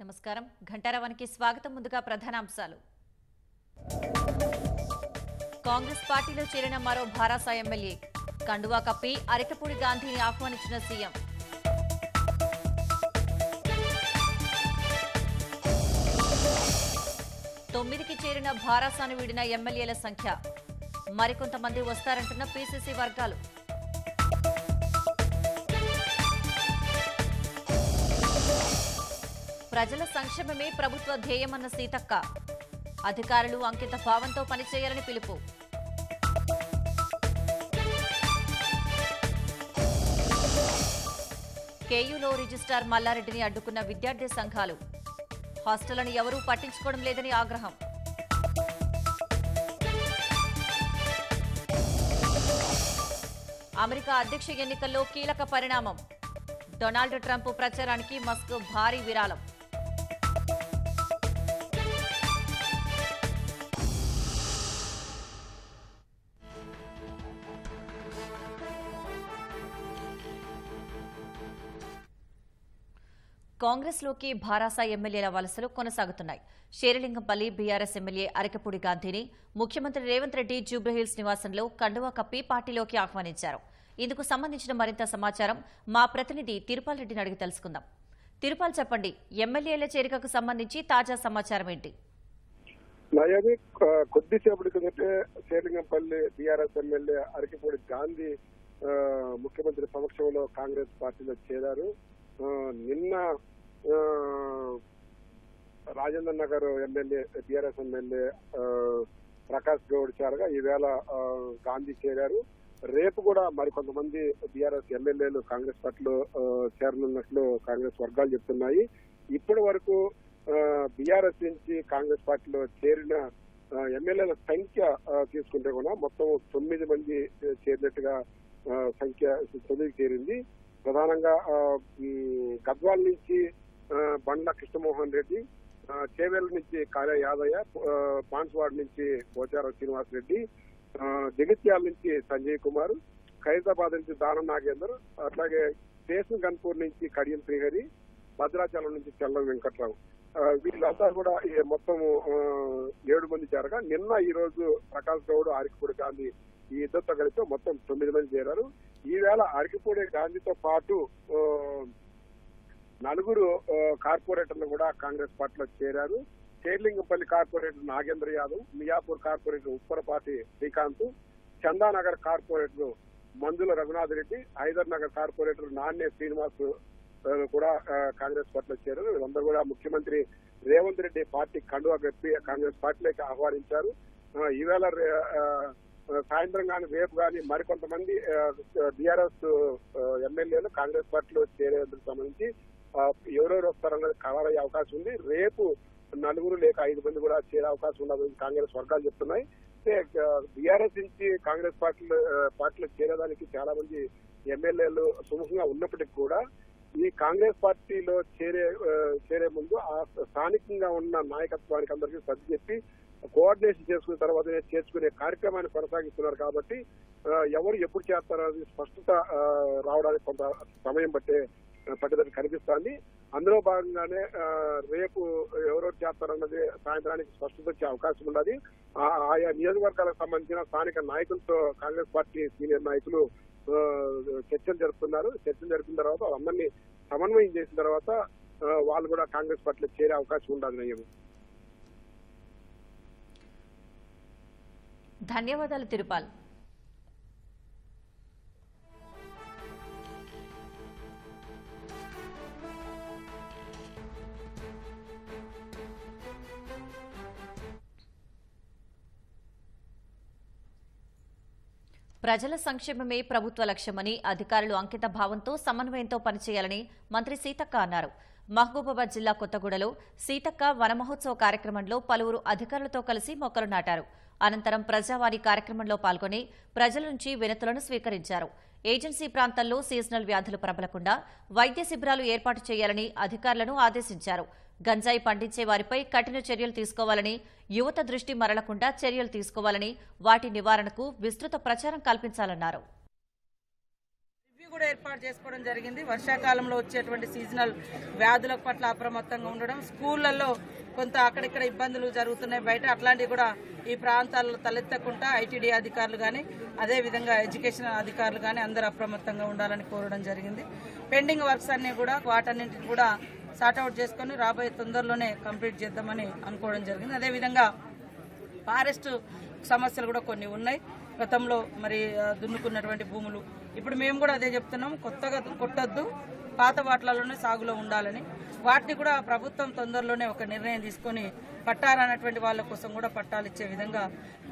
నమస్కారం ఘంటారావానికి స్వాగతం. ముందుగా ప్రధానాంశాలు. కాంగ్రెస్ పార్టీలో చేరిన మరో భారాస ఎమ్మెల్యే కండువా కప్పి అరికపూడి గాంధీని ఆహ్వానించిన సీఎం. తొమ్మిదికి చేరిన భారాసాను వీడిన ఎమ్మెల్యేల సంఖ్య మరికొంతమంది వస్తారంటున్న పీసీసీ వర్గాలు. ప్రజల సంక్షేమమే ప్రభుత్వ ధ్యేయమన్న సీతక్క. అధికారులు అంకిత భావంతో పనిచేయాలని పిలుపు. కేయూలో రిజిస్ట్రార్ మల్లారెడ్డిని అడ్డుకున్న విద్యార్థి సంఘాలు. హాస్టళ్లను ఎవరూ పట్టించుకోవడం లేదని ఆగ్రహం. అమెరికా అధ్యక్ష ఎన్నికల్లో కీలక పరిణామం. డొనాల్డ్ ట్రంప్ ప్రచారానికి మస్క్ భారీ విరాళం. కాంగ్రెస్లోకి భారాస ఎమ్మెల్యేల వలసలు కొనసాగుతున్నాయి. షేరిలింగంపల్లి బీఆర్ఎస్ ఎమ్మెల్యే అరికపూడి గాంధీని ముఖ్యమంత్రి రేవంత్ రెడ్డి జూబ్లీహిల్స్ నివాసంలో కండువా కప్పి పార్టీలోకి ఆహ్వానించారు. ఇందుకు సంబంధించిన మరింత సమాచారం మా ప్రతినిధి తిరుపాల్ రెడ్డిని అడిగి తెలుసుకుందాం. తిరుపాల్, చెప్పండి, ఎమ్మెల్యేల చేరికకు సంబంధించి తాజా సమాచారం ఏంటి? నయని కొద్దిసేపటి కిందటే షేరిలింగంపల్లి బీఆర్ఎస్ ఎమ్మెల్యే అరికపూడి గాంధీ ముఖ్యమంత్రి సమక్షంలో కాంగ్రెస్ పార్టీలో చేరారు. నిన్న Rajendra Nagar MLA BRS MLA Prakash Goud చేరగా ఈవేళ గాంధీ చేరారు. రేపు కూడా మరికొంతమంది బీఆర్ఎస్ ఎమ్మెల్యేలు కాంగ్రెస్ పార్టీలో చేరనున్నట్లు కాంగ్రెస్ వర్గాలు చెప్తున్నాయి. ఇప్పటి వరకు బీఆర్ఎస్ నుంచి కాంగ్రెస్ పార్టీలో చేరిన ఎమ్మెల్యేల సంఖ్య తీసుకుంటే కూడా మొత్తం 9 మంది చేరినట్టుగా సంఖ్య 9కి చేరింది. ప్రధానంగా గద్వాల్ నుంచి బండ్ల కృష్ణమోహన్ రెడ్డి, చేవేల నుంచి కార్య యాదయ్య, బాన్స్వాడ్ నుంచి పోచారం శ్రీనివాస్ రెడ్డి, జగిత్యాల నుంచి సంజయ్ కుమార్, ఖైరతాబాద్ నుంచి దానం నాగేందర్, అట్లాగే స్టేషన్ గన్పూర్ నుంచి కడియం శ్రీహరి, భద్రాచలం నుంచి చెల్లం వెంకట్రావు, వీళ్ళంతా కూడా మొత్తం 7 మంది చేరగా నిన్న ఈ రోజు ప్రకాష్ గౌడ్, అరికపూడి గాంధీ ఈ ఇద్దరితో కలిపి మొత్తం 9 మంది చేరారు. ఈవేళ అరికపూడి గాంధీతో పాటు 4 కార్పొరేటర్లు కూడా కాంగ్రెస్ పార్టీలో చేరారు. Serilingampally corporator Nagendra Yadav, Miyapur corporator Upparapati Srikanth, Chandanagar corporator Mandula Raghunath Reddy, Hyder Nagar corporator Nanne Srinivas కూడా కాంగ్రెస్ పార్టీలో చేరారు. వీళ్ళందరూ కూడా ముఖ్యమంత్రి రేవంత్ రెడ్డి పార్టీ కండువా కప్పి కాంగ్రెస్ పార్టీలోకి ఆహ్వానించారు. ఈవేళ సాయంత్రం కానీ రేపు కానీ మరికొంతమంది బీఆర్ఎస్ ఎమ్మెల్యేలు కాంగ్రెస్ పార్టీలో చేరేందుకు సంబంధించి ఎవరెవరు వస్తారన్నది ఖరారయ్యే అవకాశం ఉంది. రేపు 4 లేక 5 మంది కూడా చేరే అవకాశం ఉన్నదని కాంగ్రెస్ వర్గాలు చెప్తున్నాయి. బీఆర్ఎస్ నుంచి కాంగ్రెస్ పార్టీలో చేరేదానికి చాలా మంది ఎమ్మెల్యేలు సుముఖంగా ఉన్నప్పటికీ కూడా ఈ కాంగ్రెస్ పార్టీలో చేరే ముందు ఆ స్థానికంగా ఉన్న నాయకత్వానికి అందరికీ సర్ది చెప్పి కోఆర్డినేషన్ చేసుకున్న తర్వాత చేర్చుకునే కార్యక్రమాన్ని కొనసాగిస్తున్నారు. కాబట్టి ఎవరు ఎప్పుడు చేస్తారనేది స్పష్టత రావడానికి కొంత సమయం పట్టేదని కనిపిస్తోంది. అందులో భాగంగానే రేపు ఎవరెవరు చేస్తారన్నది సాయంత్రానికి స్పష్టత వచ్చే అవకాశం ఉన్నది. ఆయా నియోజకవర్గాలకు సంబంధించిన స్థానిక నాయకులతో కాంగ్రెస్ పార్టీ సీనియర్ నాయకులు చర్చలు జరుపుతున్నారు. చర్చలు జరిపిన తర్వాత వాళ్ళందరినీ సమన్వయం చేసిన తర్వాత వాళ్ళు కూడా కాంగ్రెస్ పార్టీలో చేరే అవకాశం ఉండదు. ధన్యవాదాలు తిరుపాల్. ప్రజల సంక్షేమమే ప్రభుత్వ లక్ష్యమని, అధికారులు అంకిత భావంతో సమన్వయంతో పనిచేయాలని మంత్రి సీతక్క అన్నారు. మహబూబాబాద్ జిల్లా కొత్తగూడలో సీతక్క వన మహోత్సవ కార్యక్రమంలో పలువురు అధికారులతో కలిసి మొక్కలు నాటారు. అనంతరం ప్రజావాణి కార్యక్రమంలో పాల్గొని ప్రజల నుంచి వినతులను స్వీకరించారు. ఏజెన్సీ ప్రాంతాల్లో సీజనల్ వ్యాధులు ప్రబలకుండా వైద్య శిబిరాలు ఏర్పాటు చేయాలని అధికారులను ఆదేశించారు. గంజాయి పండించే వారిపై కఠిన చర్యలు తీసుకోవాలని, యువత దృష్టి మరలకుండా చర్యలు తీసుకోవాలని, వాటి నివారణకు విస్తృత ప్రచారం కల్పించాలన్నారు. కూడా ఏర్పాటు చేసుకోవడం జరిగింది. వర్షాకాలంలో వచ్చేటువంటి సీజనల్ వ్యాధుల పట్ల అప్రమత్తంగా ఉండడం, స్కూళ్లలో కొంత అక్కడిక్కడ ఇబ్బందులు జరుగుతున్నాయి బయట, అట్లాంటివి కూడా ఈ ప్రాంతాల్లో తలెత్తకుండా ఐటీడీ అధికారులు కానీ అదేవిధంగా ఎడ్యుకేషన్ అధికారులు కానీ అందరూ అప్రమత్తంగా ఉండాలని కోరడం జరిగింది. పెండింగ్ వర్క్స్ అన్ని కూడా వాటన్నింటిని కూడా సార్ట్అవుట్ చేసుకొని రాబోయే తొందరలోనే కంప్లీట్ చేద్దామని అనుకోవడం జరిగింది. అదేవిధంగా ఫారెస్ట్ సమస్యలు కూడా కొన్ని ఉన్నాయి. గతంలో మరి దున్నుకున్నటువంటి భూములు ఇప్పుడు మేము కూడా అదే చెప్తున్నాం, కొత్తగా కొట్టొద్దు, పాత వాటిలలోనే సాగులో ఉండాలని. వాటిని కూడా ప్రభుత్వం తొందరలోనే ఒక నిర్ణయం తీసుకొని పట్టాలన్నటువంటి వాళ్ళ కోసం కూడా పట్టాలు ఇచ్చే విధంగా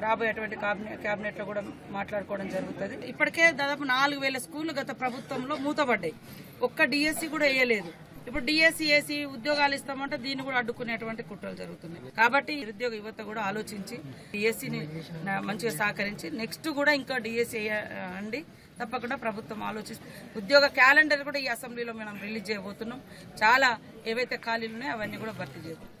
రాబోయేటువంటి కేబినెట్లో కూడా మాట్లాడుకోవడం జరుగుతుంది. ఇప్పటికే దాదాపు 4000 స్కూళ్లు గత ప్రభుత్వంలో మూతపడ్డాయి, ఒక్క డిఎస్సి కూడా వేయలేదు. ఇప్పుడు డిఎస్సి వేసి ఉద్యోగాలు ఇస్తామంటే దీన్ని కూడా అడ్డుకునేటువంటి కుట్రలు జరుగుతున్నాయి. కాబట్టి నిరుద్యోగ యువత కూడా ఆలోచించి డిఎస్సిని మంచిగా సహకరించి నెక్స్ట్ కూడా ఇంకా డిఎస్సి వేయండి. తప్పకుండా ప్రభుత్వం ఆలోచిస్తుంది. ఉద్యోగ క్యాలెండర్ కూడా ఈ అసెంబ్లీలో మనం రిలీజ్ చేయబోతున్నాం. చాలా ఏవైతే ఖాళీలు ఉన్నాయో అవన్నీ కూడా భర్తీ చేద్దాం.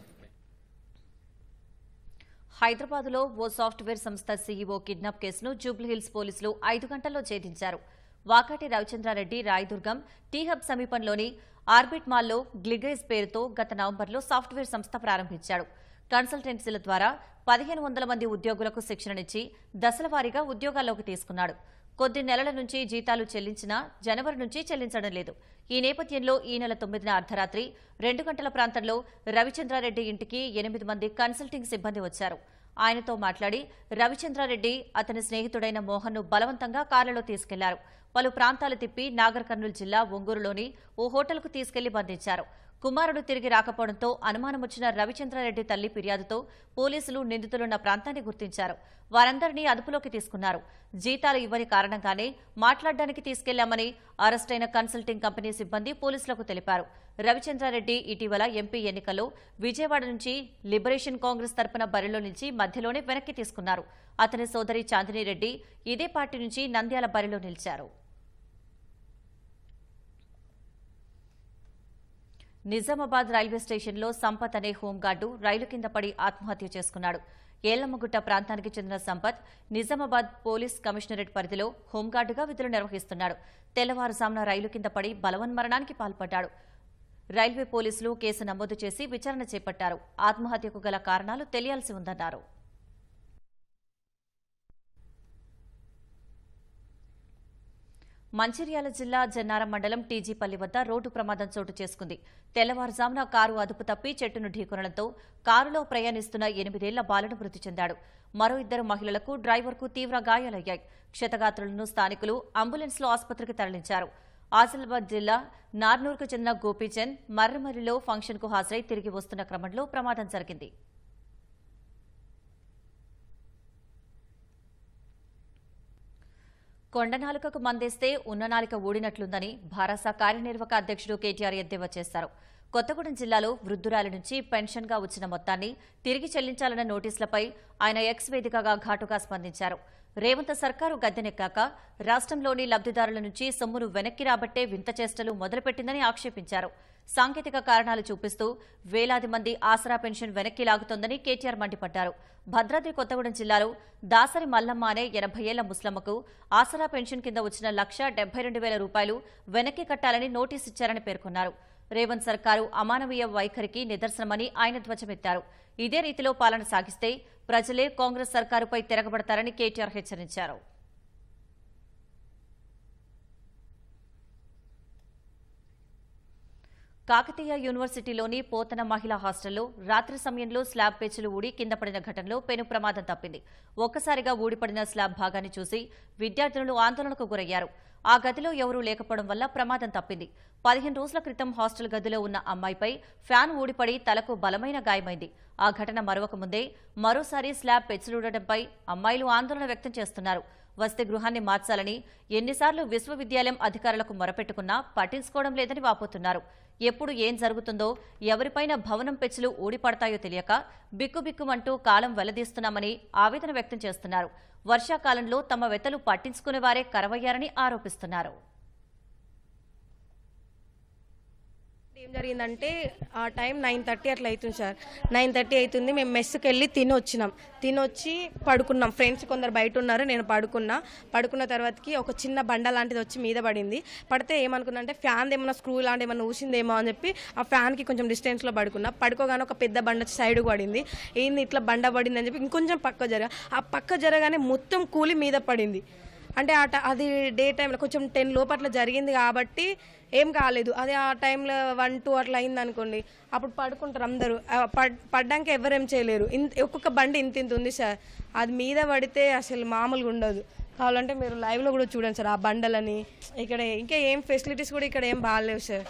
హైదరాబాద్లో ఓ సాఫ్ట్వేర్ సంస్థ సీఈఓ కిడ్నాప్ కేసును జూబ్లీహిల్స్ పోలీసులు 5 గంటల్లో ఛేదించారు. వాకాటి రవిచంద్రారెడ్డి రాయదుర్గం టీహబ్ సమీపంలోని ఆర్బిట్ మాల్లో గ్లిగైజ్ పేరుతో గత నవంబర్లో సాఫ్ట్వేర్ సంస్థ ప్రారంభించాడు. కన్సల్టెన్సీల ద్వారా 1500 మంది ఉద్యోగులకు శిక్షణనిచ్చి దశలవారీగా ఉద్యోగాల్లోకి తీసుకున్నాడు. కొద్ది నెలల నుంచి జీతాలు చెల్లించినా జనవరి నుంచి చెల్లించడం లేదు. ఈ నేపథ్యంలో ఈ నెల 9న అర్ధరాత్రి 2 గంటల ప్రాంతంలో రవిచంద్రారెడ్డి ఇంటికి 8 మంది కన్సల్టింగ్ సిబ్బంది వచ్చారు. ఆయనతో మాట్లాడి రవిచంద్రారెడ్డి అతని స్నేహితుడైన మోహన్ను బలవంతంగా కారులో తీసుకెళ్లారు. పలు ప్రాంతాలు తిప్పి నాగర్ కర్నూలు జిల్లా ఒంగూరులోని ఓ హోటల్కు తీసుకెళ్లి బంధించారు. కుమారుడు తిరిగి రాకపోవడంతో అనుమానమొచ్చిన రవిచంద్రారెడ్డి తల్లి ఫిర్యాదుతో పోలీసులు నిందితులున్న ప్రాంతాన్ని గుర్తించారు. వారందరినీ అదుపులోకి తీసుకున్నారు. జీతాలు ఇవ్వని కారణంగానే మాట్లాడడానికి తీసుకెళ్లామని అరెస్టైన కన్సల్టింగ్ కంపెనీ సిబ్బంది పోలీసులకు తెలిపారు. రవిచంద్రారెడ్డి ఇటీవల ఎంపీ ఎన్నికల్లో విజయవాడ నుంచి లిబరేషన్ కాంగ్రెస్ తరపున బరిలో నిలిచి మధ్యలోనే వెనక్కి తీసుకున్నారు. అతని సోదరి చాందినీరెడ్డి ఇదే పార్టీ నుంచి నంద్యాల బరిలో నిలిచారు. నిజామాబాద్ రైల్వే స్టేషన్లో సంపత్ అనే హోంగార్డు రైలు కింద పడి ఆత్మహత్య చేసుకున్నాడు. ఏళ్లమ్మగుట్ట ప్రాంతానికి చెందిన సంపత్ నిజామాబాద్ పోలీస్ కమిషనరేట్ పరిధిలో హోంగార్డుగా విధులు నిర్వహిస్తున్నాడు. తెల్లవారుజామున రైలు కింద పడి బలవన్మరణానికి పాల్పడ్డాడు. రైల్వే పోలీసులు కేసు నమోదు చేసి విచారణ చేపట్టారు. ఆత్మహత్యకు గల కారణాలు తెలియాల్సి ఉందన్నారు. మంచిర్యాల జిల్లా జన్నారం మండలం టీజీపల్లి వద్ద రోడ్డు ప్రమాదం చోటు చేసుకుంది. తెల్లవారుజామున కారు అదుపు తప్పి చెట్టును ఢీకొనడంతో కారులో ప్రయాణిస్తున్న 8 ఏళ్ల బాలుడు మృతి చెందాడు. మరో 2 మహిళలకు డ్రైవర్కు తీవ్ర గాయాలయ్యాయి. క్షతగాత్రులను స్థానికులు అంబులెన్స్లో ఆసుపత్రికి తరలించారు. ఆసిఫాబాద్ జిల్లా నార్నూర్కు చెందిన గోపీచంద్ మర్రిమర్రిలో ఫంక్షన్కు హాజరై తిరిగి వస్తున్న క్రమంలో ప్రమాదం జరిగింది. కొండనాలుకకు మందేస్తే ఉన్ననాలిక ఊడినట్లుందని భారస కార్యనిర్వాహక అధ్యక్షుడు కేటీఆర్ ఎద్దేవా చేశారు. కొత్తగూడెం జిల్లాలో వృద్ధురాలి నుంచి పెన్షన్గా వచ్చిన మొత్తాన్ని తిరిగి చెల్లించాలన్న నోటీసులపై ఆయన ఎక్స్ వేదికగా ఘాటుగా స్పందించారు. రేవంత్ సర్కారు గద్దెనెక్కాక రాష్ట్రంలోని లబ్దిదారుల నుంచి సొమ్మును వెనక్కి రాబట్టే వింత చేష్టలు మొదలుపెట్టిందని ఆక్షేపించారు. సాంకేతిక కారణాలు చూపిస్తూ వేలాది మంది ఆసరా పెన్షన్ వెనక్కి లాగుతోందని కేటీఆర్ మండిపడ్డారు. భద్రాద్రి కొత్తగూడెం జిల్లాలో దాసరి మల్లమ్మ అనే 80 ఏళ్ల ముస్లమ్మకు ఆసరా పెన్షన్ కింద వచ్చిన ₹1,72,000 వెనక్కి కట్టాలని నోటీసు ఇచ్చారని పేర్కొన్నారు. రేవంత్ సర్కారు అమానవీయ వైఖరికి నిదర్శనమని ఆయన ధ్వజమెత్తారు. ఇదే రీతిలో పాలన సాగిస్తే ప్రజలే కాంగ్రెస్ సర్కారుపై తిరగబడతారని కేటీఆర్ హెచ్చరించారు. కాకతీయ యూనివర్సిటీలోని పోతన మహిళా హాస్టల్లో రాత్రి సమయంలో స్లాబ్ పేచులు ఊడి కింద పడిన ఘటనలో పెను ప్రమాదం తప్పింది. ఒక్కసారిగా ఊడిపడిన స్లాబ్ భాగాన్ని చూసి విద్యార్థినులు ఆందోళనకు గురయ్యారు. ఆ గదిలో ఎవరూ లేకపోవడం వల్ల ప్రమాదం తప్పింది. 15 రోజుల క్రితం హాస్టల్ గదిలో ఉన్న అమ్మాయిపై ఫ్యాన్ ఊడిపడి తలకు బలమైన గాయమైంది. ఆ ఘటన మరొక ముందే మరోసారి స్లాబ్ పెచ్చులూడటంపై అమ్మాయిలు ఆందోళన వ్యక్తం చేస్తున్నారు. వసతి గృహాన్ని మార్చాలని ఎన్నిసార్లు విశ్వవిద్యాలయం అధికారులకు మొరపెట్టుకున్నా పట్టించుకోవడం లేదని వాపోతున్నారు. ఎప్పుడు ఏం జరుగుతుందో, ఎవరిపైన భవనం పెచ్చులు ఊడిపడతాయో తెలియక బిక్కుబిక్కుమంటూ కాలం వెల్లదీస్తున్నామని ఆవేదన వ్యక్తం చేస్తున్నారు. వర్షాకాలంలో తమ వెతలు పట్టించుకునేవారే కరవయ్యారని ఆరోపిస్తున్నారు. ఏం జరిగిందంటే ఆ టైం 9:30 అట్లా అవుతుంది సార్. 9:30 అవుతుంది. మేము మెస్కి వెళ్ళి తినొచ్చి పడుకున్నాం. ఫ్రెండ్స్ కొందరు బయట ఉన్నారు, నేను పడుకున్న తర్వాతకి ఒక చిన్న బండ లాంటిది వచ్చి మీద పడింది. పడితే ఏమనుకున్నా అంటే ఫ్యాన్ ఏమన్నా స్క్రూ లాంటి ఏమన్నా ఊసిందేమో అని చెప్పి ఆ ఫ్యాన్కి కొంచెం డిస్టెన్స్లో పడుకోగానే ఒక పెద్ద బండ వచ్చి సైడ్కి పడింది. ఏంది ఇట్లా బండ పడింది అని చెప్పి ఇంకొంచెం పక్క జరగానే మొత్తం కూలి మీద పడింది. అంటే అది డే టైంలో కొంచెం 10 లోపట్ల జరిగింది కాబట్టి ఏం కాలేదు. అదే ఆ టైంలో 1-2 అట్లా అయింది అనుకోండి, అప్పుడు పడుకుంటారు అందరూ. పడ్డాక ఎవరేం చేయలేరు. ఒక్కొక్క బండి ఇంత ఉంది సార్. అది మీద పడితే అసలు మామూలుగా ఉండదు. కావాలంటే మీరు లైవ్లో కూడా చూడండి సార్ ఆ బండలని. ఇక్కడ ఇంకా ఏం ఫెసిలిటీస్ కూడా ఇక్కడ ఏం బాగాలేవు సార్.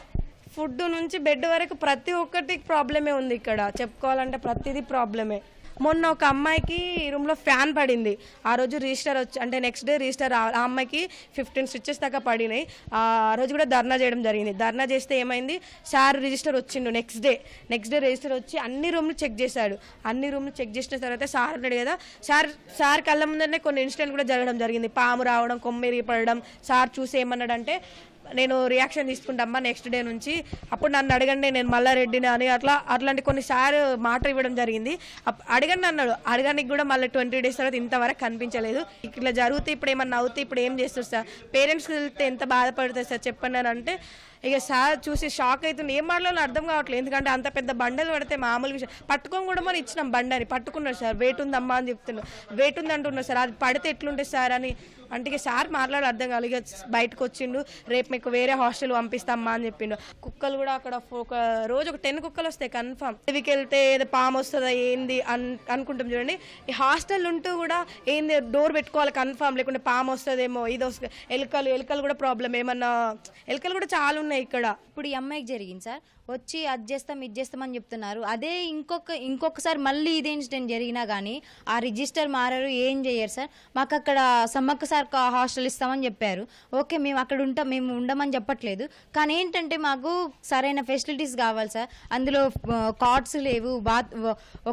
ఫుడ్ నుంచి బెడ్ వరకు ప్రతి ఒక్కటి ప్రాబ్లమే ఉంది ఇక్కడ. చెప్పుకోవాలంటే ప్రతిదీ ప్రాబ్లమే. మొన్న ఒక అమ్మాయికి రూమ్లో ఫ్యాన్ పడింది. ఆ రోజు రిజిస్టర్ వచ్చి అంటే నెక్స్ట్ డే రిజిస్టర్ ఆ అమ్మాయికి 15 స్విచెస్ దాకా పడినాయి. ఆ రోజు కూడా ధర్నా చేయడం జరిగింది. ధర్నా చేస్తే ఏమైంది, సార్ రిజిస్టర్ వచ్చిండు నెక్స్ట్ డే రిజిస్టర్ వచ్చి అన్ని రూమ్లు చెక్ చేశాడు. అన్ని రూమ్లు చెక్ చేసిన తర్వాత సార్ అన్నాడు కదా, సార్ కళ్ళ ముందరనే కొన్ని ఇన్సిడెంట్ కూడా జరగడం జరిగింది. పాము రావడం, కొమ్మిరి పడడం. సార్ చూసి ఏమన్నాడంటే, నేను రియాక్షన్ తీసుకుంటామ్మా నెక్స్ట్ డే నుంచి, అప్పుడు నన్ను అడగండి నేను మల్లారెడ్డిని అని అట్లాంటి కొన్నిసార్లు మాట ఇవ్వడం జరిగింది. అడగండి అన్నాడు. అడగడానికి కూడా మళ్ళీ 20 డేస్ తర్వాత ఇంతవరకు కనిపించలేదు. ఇట్లా జరిగితే ఇప్పుడు ఏమన్నా అవుతే ఇప్పుడు ఏం చేస్తారు సార్? పేరెంట్స్కి వెళ్తే ఎంత బాధపడతారు సార్ చెప్పండి అని అంటే ఇక సార్ చూసి షాక్ అవుతుంది. ఏం మాటలో అర్థం కావట్లేదు. ఎందుకంటే అంత పెద్ద బండలు పడితే మామూలు విషయం. పట్టుకొని కూడా మనం ఇచ్చినాం బండని, పట్టుకున్నారు సార్. వెయిట్ ఉందమ్మా అని చెప్తున్నారు. వెయిట్ ఉంది అంటున్నారు సార్. అది పడితే ఎట్లుంటుంది సార్ అని అంటే ఇక సార్ మాట్లాడి అర్థం కాదు. ఇక బయటకు వచ్చిండు, రేపు మీకు వేరే హాస్టల్ పంపిస్తామ్మా అని చెప్పిండు. కుక్కలు కూడా అక్కడ ఒక రోజు ఒక 10 కుక్కలు వస్తాయి కన్ఫామ్. ఇవికి వెళ్తే ఏదో పాము వస్తుందా ఏంది అనుకుంటాం చూడండి. ఈ హాస్టల్ ఉంటూ కూడా ఏంది డోర్ పెట్టుకోవాలి కన్ఫామ్, లేకుంటే పాము వస్తుందేమో, ఇది వస్తుంది. ఎలుకలు కూడా ప్రాబ్లం. ఏమన్నా ఎలుకలు కూడా చాలా ఉన్నాయి ఇక్కడ. ఇప్పుడు ఈ అమ్మాయికి జరిగింది సార్. వచ్చి అది చేస్తాం ఇది చేస్తామని చెప్తున్నారు. అదే ఇంకొకసారి మళ్ళీ ఇదే ఇన్సిడెంట్ జరిగినా కానీ ఆ రిజిస్టర్ మారారు, ఏం చేయరు సార్. మాకు అక్కడ సమ్మక్క సార్ హాస్టల్ ఇస్తామని చెప్పారు. ఓకే, మేము అక్కడ ఉంటాం, మేము ఉండమని చెప్పట్లేదు. కానీ ఏంటంటే మాకు సరైన ఫెసిలిటీస్ కావాలి సార్. అందులో కాట్స్ లేవు,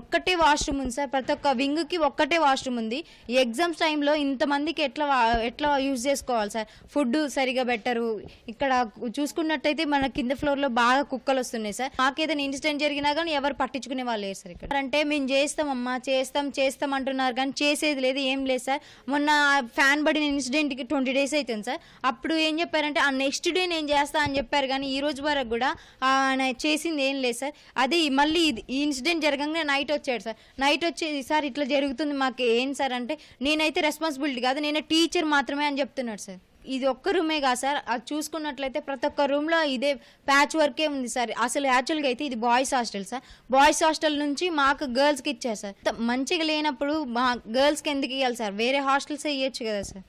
ఒక్కటే వాష్రూమ్ ఉంది సార్. ప్రతి ఒక్క వింగ్కి ఒక్కటే వాష్రూమ్ ఉంది. ఈ ఎగ్జామ్స్ టైంలో ఇంతమందికి ఎట్లా యూజ్ చేసుకోవాలి సార్? ఫుడ్ సరిగా పెట్టరు. ఇక్కడ చూసుకున్నట్టయితే మన కింద ఫ్లోర్లో బాగా కుక్కలు వస్తున్నాయి సార్. మాకేదైనా ఇన్సిడెంట్ జరిగినా కానీ ఎవరు పట్టించుకునే వాళ్ళు లేరు సార్ ఇక్కడ. అంటే మేము చేస్తామమ్మా చేస్తాం అంటున్నారు కానీ చేసేది లేదు, ఏం లేదు సార్. మొన్న ఫ్యాన్ పడిన ఇన్సిడెంట్కి 20 డేస్ అవుతుంది సార్. అప్పుడు ఏం చెప్పారంటే ఆ నెక్స్ట్ డే నేను చేస్తా అని చెప్పారు కానీ ఈ రోజు వరకు కూడా ఆయన చేసింది ఏం లేదు సార్. అదే మళ్ళీ ఈ ఇన్సిడెంట్ జరగగానే నైట్ వచ్చాడు సార్. నైట్ వచ్చి సార్ ఇట్లా జరుగుతుంది మాకు ఏం సార్ అంటే, నేనైతే రెస్పాన్సిబిలిటీ కాదు, నేను టీచర్ మాత్రమే అని చెప్తున్నాడు సార్. ఇది ఒక్క రూమే కాదు సార్. అది చూసుకున్నట్లయితే ప్రతి ఒక్క రూమ్లో ఇదే ప్యాచ్ వర్కే ఉంది సార్. అసలు యాక్చువల్గా అయితే ఇది boys hostel sir. Boys hostel నుంచి మాకు గర్ల్స్కి ఇచ్చారు సార్. మంచిగా లేనప్పుడు మా గర్ల్స్కి ఎందుకు ఇవ్వాలి సార్? వేరే హాస్టల్స్ ఇవ్వచ్చు కదా సార్.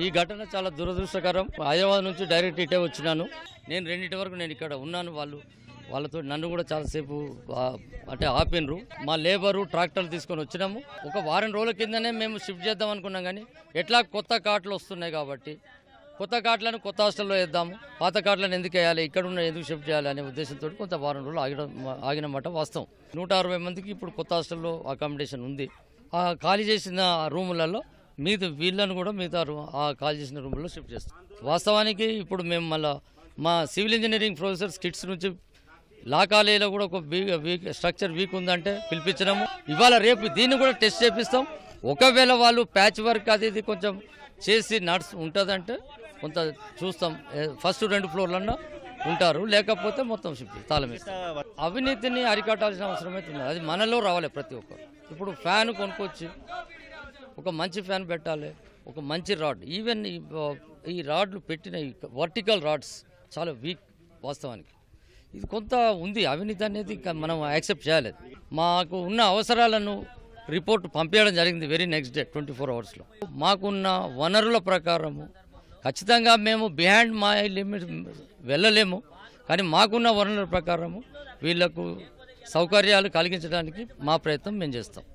ఈ ఘటన చాలా దురదృష్టకరం. హైదరాబాద్ నుంచి డైరెక్ట్ ఇటే వచ్చినాను. నేను 2 వరకు నేను ఇక్కడ ఉన్నాను. వాళ్ళతో నన్ను కూడా చాలాసేపు అంటే ఆపినరు. మా లేబరు ట్రాక్టర్లు తీసుకొని వచ్చినాము. ఒక వారం రోజుల కిందనే మేము షిఫ్ట్ చేద్దాం అనుకున్నాం కానీ ఎట్లా కొత్త కార్డులు వస్తున్నాయి కాబట్టి కొత్త కార్డులను కొత్త హాస్టల్లో వేద్దాము, పాత కార్డులను ఎందుకు వేయాలి, ఇక్కడ ఉన్న ఎందుకు షిఫ్ట్ చేయాలి అనే ఉద్దేశంతో కొంత వారం రోజులు ఆగినమాట వాస్తవం. 160 మందికి ఇప్పుడు కొత్త హాస్టల్లో అకామిడేషన్ ఉంది. ఆ ఖాళీ చేసిన రూములలో వీళ్ళను కూడా ఆ ఖాళీ చేసిన రూముల్లో షిఫ్ట్ చేస్తాం. వాస్తవానికి ఇప్పుడు మేము మళ్ళీ మా సివిల్ ఇంజనీరింగ్ ప్రొఫెసర్స్ కిట్స్ నుంచి లా కాలేజీలో కూడా ఒక స్ట్రక్చర్ వీక్ ఉందంటే పిలిపించినాము. ఇవాళ రేపు దీన్ని కూడా టెస్ట్ చేపిస్తాం. ఒకవేళ వాళ్ళు ప్యాచ్ వర్క్ అది కొంచెం చేసి ఉంటుందంటే కొంత చూస్తాం. ఫస్ట్ 2 ఫ్లోర్లన్నా ఉంటారు, లేకపోతే మొత్తం షిఫ్ట్ తాళమేస్తాం. అవినీతిని అరికట్టాల్సిన అవసరం అయితే ఉంది. అది మనలో రావాలి ప్రతి ఒక్కరు. ఇప్పుడు ఫ్యాన్ కొనుక్కొచ్చి ఒక మంచి ఫ్యాన్ పెట్టాలి, ఒక మంచి రాడ్. ఈవెన్ ఈ రాడ్లు పెట్టిన వర్టికల్ రాడ్స్ చాలా వీక్ వాస్తవానికి. ఇది కొంత ఉంది అవినీతి అనేది మనం యాక్సెప్ట్ చేయాలి. మాకు ఉన్న అవసరాలను రిపోర్ట్ పంపించడం జరిగింది వెరీ నెక్స్ట్ డే 24 అవర్స్లో. మాకున్న వనరుల ప్రకారము ఖచ్చితంగా మేము బిహైండ్ మై లిమిట్ వెళ్ళలేము, కానీ మాకున్న వనరుల ప్రకారము వీళ్లకు సౌకర్యాలు కలిగించడానికి మా ప్రయత్నం మేము చేస్తాం.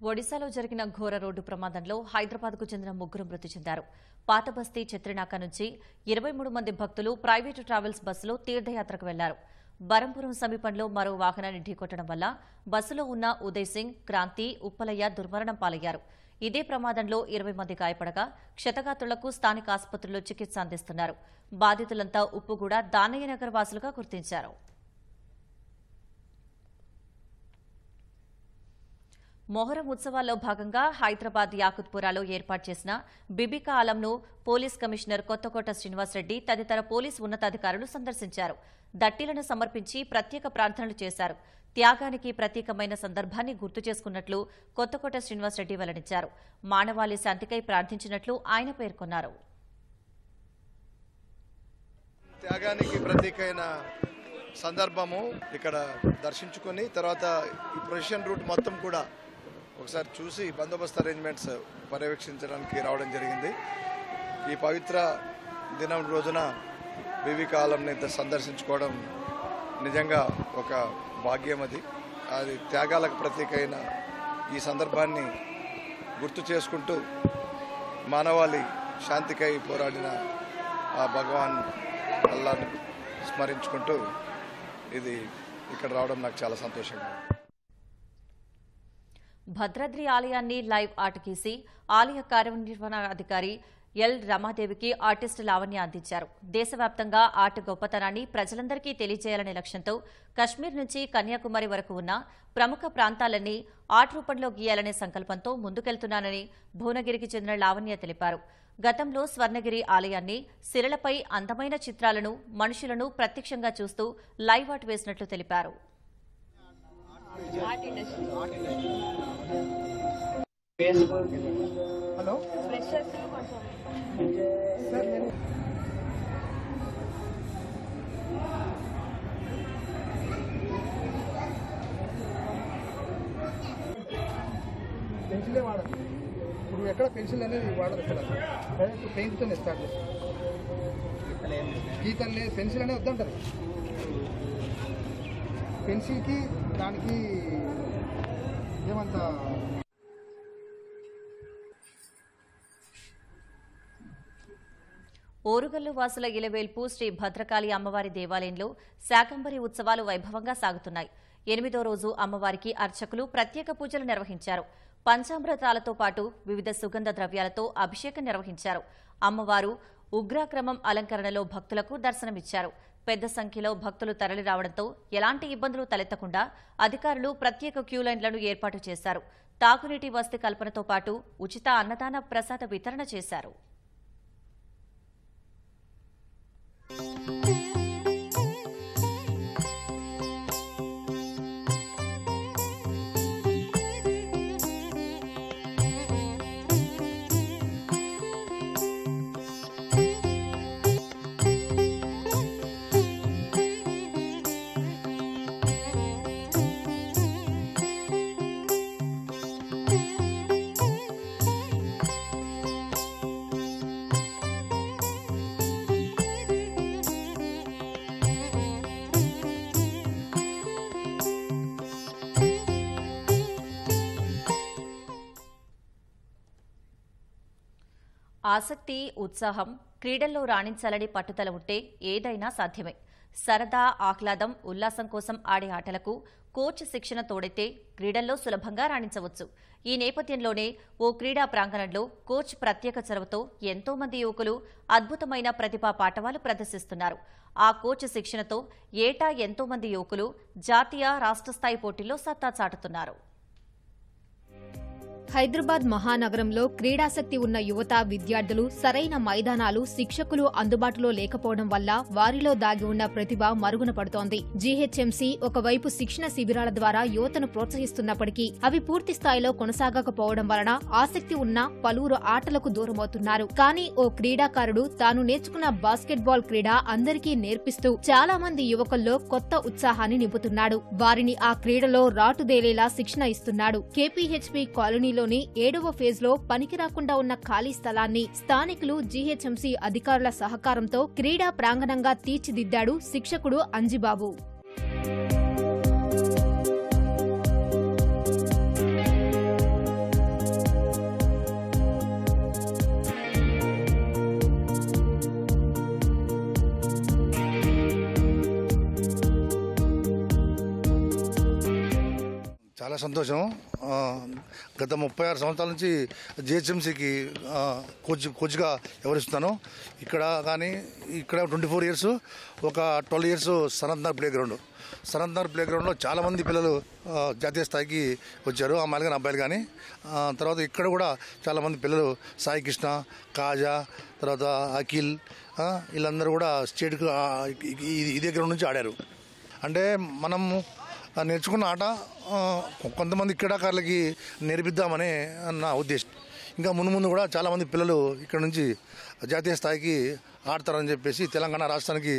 ఒడిశాలో జరిగిన ఘోర రోడ్డు ప్రమాదంలో హైదరాబాద్కు చెందిన 3 మృతి చెందారు. పాతబస్తీ చిత్రినాక నుంచి 23 మంది భక్తులు ప్రైవేటు ట్రావెల్స్ బస్సులో తీర్థయాత్రకు వెళ్లారు. బరంపురం సమీపంలో మరో వాహనాన్ని ఢీకొట్టడం వల్ల బస్సులో ఉన్న ఉదయ్ సింగ్, క్రాంతి, ఉప్పలయ్య దుర్మరణం పాలయ్యారు. ఇదే ప్రమాదంలో 20 మంది గాయపడగా క్షతగాత్రులకు స్థానిక ఆసుపత్రిలో చికిత్స అందిస్తున్నారు. బాధితులంతా ఉప్పుగూడ దానయ్యనగర్ వాసులుగా గుర్తించారు. మొహరం ఉత్సవాల్లో భాగంగా హైదరాబాద్ యాకుత్పురాలో ఏర్పాటు చేసిన బిబికా ఆలంను పోలీస్ కమిషనర్ కొత్తకోట శ్రీనివాసరెడ్డి తదితర పోలీసు ఉన్నతాధికారులు సందర్శించారు. దట్టిలను సమర్పించి ప్రత్యేక ప్రార్థనలు చేశారు. త్యాగానికి ప్రతీకమైన సందర్భాన్ని గుర్తు చేసుకున్నట్లు కొత్తకోట శ్రీనివాసరెడ్డి వెల్లడించారు. మానవాళి శాంతికై ప్రార్థించినట్లు ఆయన పేర్కొన్నారు. త్యాగానికి ప్రతీకైన సందర్భము ఇక్కడ దర్శించుకొని తర్వాత ఈ ప్రొసెషన్ రూట్ మొత్తం కూడా ఒకసారి చూసి బందోబస్తు అరేంజ్మెంట్స్ పర్యవేక్షించడానికి రావడం జరిగింది. ఈ పవిత్ర దినం రోజున బిబికా ఆలంని సందర్శించుకోవడం నిజంగా ఒక భాగ్యం. అది త్యాగాలకు ప్రతీక అయిన ఈ సందర్భాన్ని గుర్తు చేసుకుంటూ మానవాళి శాంతికై పోరాడిన ఆ భగవాన్ అల్లాహ్ని స్మరించుకుంటూ ఇది ఇక్కడ రావడం నాకు చాలా సంతోషంగా. భద్రాద్రి ఆలయాన్ని లైవ్ ఆర్ట్ గీసి ఆలయ కార్యనిర్వహణాధికారి ఎల్ రమాదేవికి ఆర్టిస్టు లావణ్య అందించారు. దేశవ్యాప్తంగా ఆర్ట్ గొప్పతనాన్ని ప్రజలందరికీ తెలియజేయాలనే లక్ష్యంతో కశ్మీర్ నుంచి కన్యాకుమారి వరకు ఉన్న ప్రముఖ ప్రాంతాలన్నీ ఆర్ట్ రూపంలో గీయాలనే సంకల్పంతో ముందుకెళ్తున్నానని భువనగిరికి చెందిన లావణ్య తెలిపారు. గతంలో స్వర్ణగిరి ఆలయాన్ని శిలలపై అందమైన చిత్రాలను, మనుషులను ప్రత్యక్షంగా చూస్తూ లైవ్ ఆర్ట్ వేసినట్లు తెలిపారు. పెన్సిలే వాడాలి. ఇప్పుడు ఎక్కడ పెన్సిల్ అనేది వాడదు. ఇక్కడ డైరెక్ట్ పెయింట్తోనే స్టార్ట్ చేస్తాం. గీతలు లేదు, పెన్సిల్ అనేది వద్దంటారు. పెన్సిల్కి దానికి ఏమంత ఓరుగల్లు వాసుల ఇలవేల్పు శ్రీ భద్రకాళి అమ్మవారి దేవాలయంలో శాకంబరి ఉత్సవాలు వైభవంగా సాగుతున్నాయి. 8వ రోజు అమ్మవారికి అర్చకులు ప్రత్యేక పూజలు నిర్వహించారు. పంచామృతాలతో పాటు వివిధ సుగంధ ద్రవ్యాలతో అభిషేకం నిర్వహించారు. అమ్మవారు ఉగ్రాక్రమం అలంకరణలో భక్తులకు దర్శనమిచ్చారు. పెద్ద సంఖ్యలో భక్తులు తరలిరావడంతో ఎలాంటి ఇబ్బందులు తలెత్తకుండా అధికారులు ప్రత్యేక క్యూలైన్లను ఏర్పాటు చేశారు. తాగునీటి వసతి కల్పనతో పాటు ఉచిత అన్నదాన ప్రసాద వితరణ చేశారు. ఆసక్తి, ఉత్సాహం, క్రీడల్లో రాణించాలని పట్టుదల ఉంటే ఏదైనా సాధ్యమే. సరదా, ఆహ్లాదం, ఉల్లాసం కోసం ఆడే ఆటలకు కోచ్ శిక్షణ తోడైతే క్రీడల్లో సులభంగా రాణించవచ్చు. ఈ నేపథ్యంలోనే ఓ క్రీడా ప్రాంగణంలో కోచ్ ప్రత్యేక చొరవతో ఎంతో మంది యువకులు అద్భుతమైన ప్రతిభా పాటవాలు ప్రదర్శిస్తున్నారు. ఆ కోచ్ శిక్షణతో ఏటా ఎంతో మంది యువకులు జాతీయ, రాష్ట్ర స్థాయి పోటీల్లో సత్తా చాటుతున్నారు. హైదరాబాద్ మహానగరంలో క్రీడాసక్తి ఉన్న యువత, విద్యార్థులు సరైన మైదానాలు, శిక్షకులు అందుబాటులో లేకపోవడం వల్ల వారిలో దాగి ఉన్న ప్రతిభ మరుగున పడుతోంది. జీహెచ్ఎంసీ ఒకవైపు శిక్షణ శిబిరాల ద్వారా యువతను ప్రోత్సహిస్తున్నప్పటికీ అవి పూర్తి స్థాయిలో కొనసాగకపోవడం వలన ఆసక్తి ఉన్న పలువురు ఆటలకు దూరమవుతున్నారు. కానీ ఓ క్రీడాకారుడు తాను నేర్చుకున్న బాస్కెట్బాల్ క్రీడ అందరికీ నేర్పిస్తూ చాలా మంది యువకుల్లో కొత్త ఉత్సాహాన్ని నింపుతున్నాడు. వారిని ఆ క్రీడలో రాటుదేలేలా శిక్షణ ఇస్తున్నాడు. కేపీహెచ్పీ కాలనీ 7వ ఫేజ్లో పనికి రాకుండా ఉన్న ఖాళీ స్థలాన్ని స్థానికులు, జీహెచ్ఎంసీ అధికారుల సహకారంతో క్రీడా ప్రాంగణంగా తీర్చిదిద్దాడు శిక్షకుడు అంజిబాబు. చాలా చాలా సంతోషం. గత 36 సంవత్సరాల నుంచి జిహెచ్ఎంసీకి కోచ్గా వ్యవహరిస్తున్నాను. ఇక్కడ కానీ ఇక్కడ 24 ఇయర్స్, ఒక 12 ఇయర్స్ సనత్నగర్ ప్లే గ్రౌండ్లో చాలామంది పిల్లలు జాతీయ స్థాయికి వచ్చారు, అమ్మాయిలు కానీ అబ్బాయిలు కానీ. తర్వాత ఇక్కడ కూడా చాలామంది పిల్లలు సాయి కృష్ణ, కాజా, తర్వాత అఖిల్ వీళ్ళందరూ కూడా స్టేట్కి ఇదే గ్రౌండ్ నుంచి ఆడారు. అంటే మనం నేర్చుకున్న ఆట కొంతమంది క్రీడాకారులకి నేర్పిద్దామనే నా ఉద్దేశం. ఇంకా ముందు కూడా చాలామంది పిల్లలు ఇక్కడ నుంచి జాతీయ స్థాయికి ఆడతారని చెప్పేసి తెలంగాణ రాష్ట్రానికి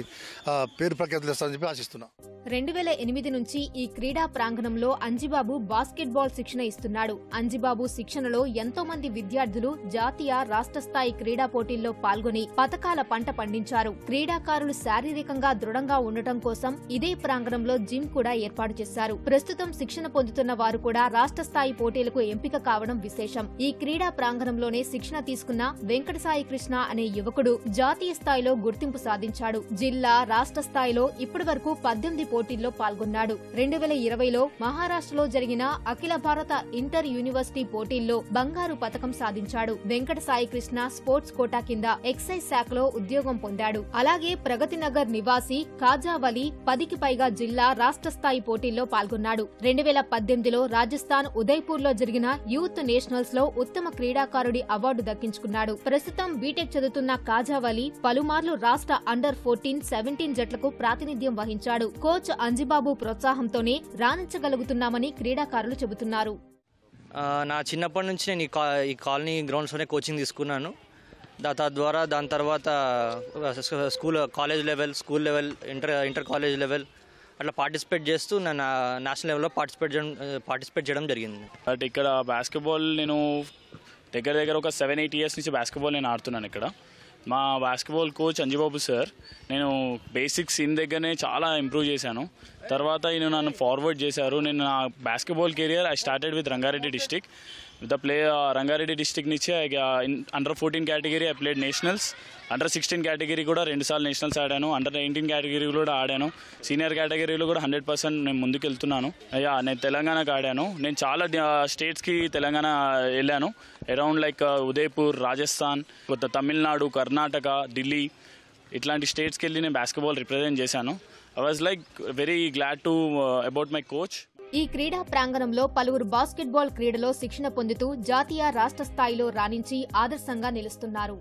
పేరు ప్రఖ్యాతులు ఇస్తారని చెప్పి ఆశిస్తున్నా. 2008 నుంచి ఈ క్రీడా ప్రాంగణంలో అంజిబాబు బాస్కెట్బాల్ శిక్షణ ఇస్తున్నాడు. అంజిబాబు శిక్షణలో ఎంతో మంది విద్యార్థులు జాతీయ, రాష్ట్ర స్థాయి క్రీడా పోటీల్లో పాల్గొని పతకాల పంట పండించారు. క్రీడాకారులు శారీరకంగా దృఢంగా ఉండటం కోసం ఇదే ప్రాంగణంలో జిమ్ కూడా ఏర్పాటు చేశారు. ప్రస్తుతం శిక్షణ పొందుతున్న వారు కూడా రాష్ట్ర స్థాయి పోటీలకు ఎంపిక కావడం విశేషం. ఈ క్రీడా ప్రాంగణంలోనే శిక్షణ తీసుకున్న వెంకట సాయి కృష్ణ అనే యువకుడు జాతీయ స్థాయిలో గుర్తింపు సాధించాడు. జిల్లా, రాష్ట్ర స్థాయిలో ఇప్పటి వరకు 18 పోటీల్లో పాల్గొన్నాడు. 2020లో మహారాష్ట్రలో జరిగిన అఖిల భారత ఇంటర్ యూనివర్సిటీ పోటీల్లో బంగారు పతకం సాధించాడు. వెంకట సాయి కృష్ణ స్పోర్ట్స్ కోటా కింద ఎక్సైజ్ శాఖలో ఉద్యోగం పొందాడు. అలాగే ప్రగతి నగర్ నివాసి కాజావలి 10కి పైగా జిల్లా, రాష్ట్ర స్థాయి పోటీల్లో పాల్గొన్నాడు. 2018లో రాజస్థాన్ ఉదయ్పూర్లో జరిగిన యూత్ నేషనల్స్ లో ఉత్తమ క్రీడాకారుడి అవార్డు దక్కించుకున్నాడు. ప్రస్తుతం బీటెక్ చదువుతున్న కాజావలి పలుమార్లు రాష్ట్ర అండర్ 14, 17 జట్లకు ప్రాతినిధ్యం వహించాడు. కోచ్ అంజిబాబు ప్రోత్సాహంతోనే రాణించగలుగుతున్నామని క్రీడాకారులు చెబుతున్నారు. నా చిన్నప్పటి నుంచి నేను ఈ కాలనీ గ్రౌండ్స్లోనే కోచింగ్ తీసుకున్నాను. దాని తర్వాత college level, school level, inter college level అట్లా పార్టిసిపేట్ చేస్తూ నేను నేషనల్ లెవెల్లో పార్టిసిపేట్ చేయడం జరిగింది. బట్ ఇక్కడ బాస్కెట్బాల్ నేను దగ్గర ఒక 7-8 ఇయర్స్ నుంచి బాస్కెట్బాల్ నేను ఆడుతున్నాను. ఇక్కడ మా బాస్కెట్బాల్ కోచ్ అంజిబాబు సార్, నేను బేసిక్స్ ఇన్ దగ్గరనే చాలా ఇంప్రూవ్ చేశాను. తర్వాత ఈయన నన్ను ఫార్వర్డ్ చేశారు. నేను నా basketball career I started with Rangareddy district. With the play Rangareddy district నుంచి under 14 category I played nationals. Under 16 category కూడా 2 సార్లు నేషనల్స్ ఆడాను. అండర్ 19 కేటగిరీ కూడా ఆడాను. సీనియర్ కేటగిరీలో కూడా 100% నేను ముందుకు వెళ్తున్నాను. నేను తెలంగాణకు ఆడాను. నేను చాలా స్టేట్స్కి తెలంగాణ వెళ్ళాను. అరౌండ్ లైక్ ఉదయ్పూర్, రాజస్థాన్, తమిళనాడు, కర్ణాటక, ఢిల్లీ ఇట్లాంటి స్టేట్స్కి వెళ్ళి నేను బాస్కెట్బాల్ రిప్రజెంట్ చేశాను. I was like very glad to about my coach. ఈ క్రీడా ప్రాంగణంలో పలువురు బాస్కెట్బాల్ క్రీడలో శిక్షణ పొందుతూ జాతీయ, రాష్ట్ర స్థాయిలో రాణించి ఆదర్శంగా నిలుస్తున్నారు.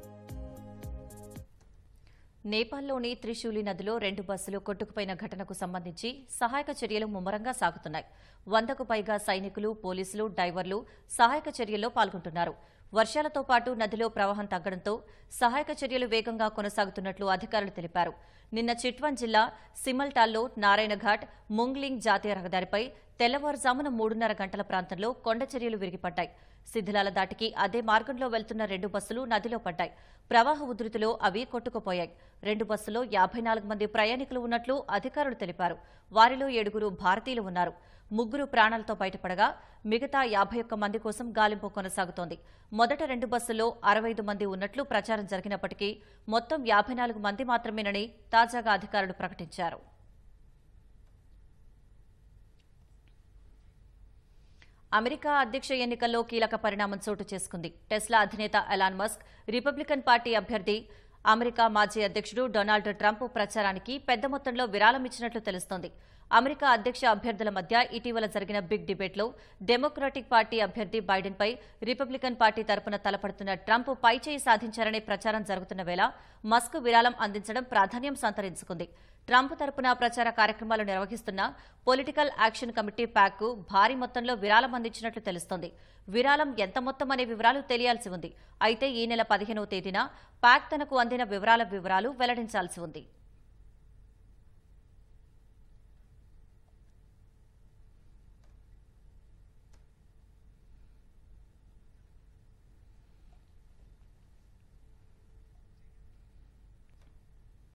నేపాల్లోని త్రిశూలి నదిలో 2 బస్సులు కొట్టుకుపోయిన ఘటనకు సంబంధించి సహాయక చర్యలు ముమ్మరంగా సాగుతున్నాయి. 100కు పైగా సైనికులు, పోలీసులు, డైవర్లు సహాయక చర్యల్లో పాల్గొంటున్నారు. వర్షాలతో పాటు నదిలో ప్రవాహం తగ్గడంతో సహాయక చర్యలు వేగంగా కొనసాగుతున్నట్లు అధికారులు తెలిపారు. నిన్న చిట్వాన్ జిల్లా సిమల్టాల్లో నారాయణఘాట్, ముంగ్లింగ్ జాతీయ రహదారిపై తెల్లవారుజామున 3:30 గంటల ప్రాంతంలో కొండ చర్యలు విరిగిపడ్డాయి. సిద్దిలాల దాటికి అదే మార్గంలో వెళ్తున్న 2 బస్సులు నదిలో పడ్డాయి. ప్రవాహ ఉధృతిలో అవి కొట్టుకుపోయాయి. 2 బస్సుల్లో 54 మంది ప్రయాణికులు ఉన్నట్లు అధికారులు తెలిపారు. వారిలో 7 భారతీయులు ఉన్నారు. 3 ప్రాణాలతో బయటపడగా మిగతా 51 మంది కోసం గాలింపు కొనసాగుతోంది. మొదట 2 బస్సుల్లో 65 మంది ఉన్నట్లు ప్రచారం జరిగినప్పటికీ మొత్తం 54 మంది మాత్రమేనని తాజాగా అధికారులు ప్రకటించారు. అమెరికా అధ్యక్ష ఎన్నికల్లో కీలక పరిణామం చోటు చేసుకుంది. టెస్లా అధినేత ఎలాన్ మస్క్, రిపబ్లికన్ పార్టీ అభ్యర్థి, అమెరికా మాజీ అధ్యక్షుడు డొనాల్డ్ ట్రంప్ ప్రచారానికి పెద్ద మొత్తంలో విరాళం ఇచ్చినట్లు తెలుస్తోంది. అమెరికా అధ్యక్ష అభ్యర్థుల మధ్య ఇటీవల జరిగిన బిగ్ డిబేట్లో డెమోక్రాటిక్ పార్టీ అభ్యర్థి బైడెన్పై రిపబ్లికన్ పార్టీ తరపున తలపడుతున్న ట్రంప్ పైచేయి సాధించారనే ప్రచారం జరుగుతున్న వేళ మస్క్ విరాళం అందించడం ప్రాధాన్యం సంతరించుకుంది. ట్రంప్ తరపున ప్రచార కార్యక్రమాలు నిర్వహిస్తున్న పొలిటికల్ యాక్షన్ కమిటీ ప్యాక్కు భారీ మొత్తంలో విరాళం అందించినట్లు తెలుస్తోంది. విరాళం ఎంత మొత్తం అనే వివరాలు తెలియాల్సి ఉంది. అయితే ఈ నెల 15వ తేదీన ప్యాక్ తనకు అందిన వివరాలు వెల్లడించాల్సి ఉంది.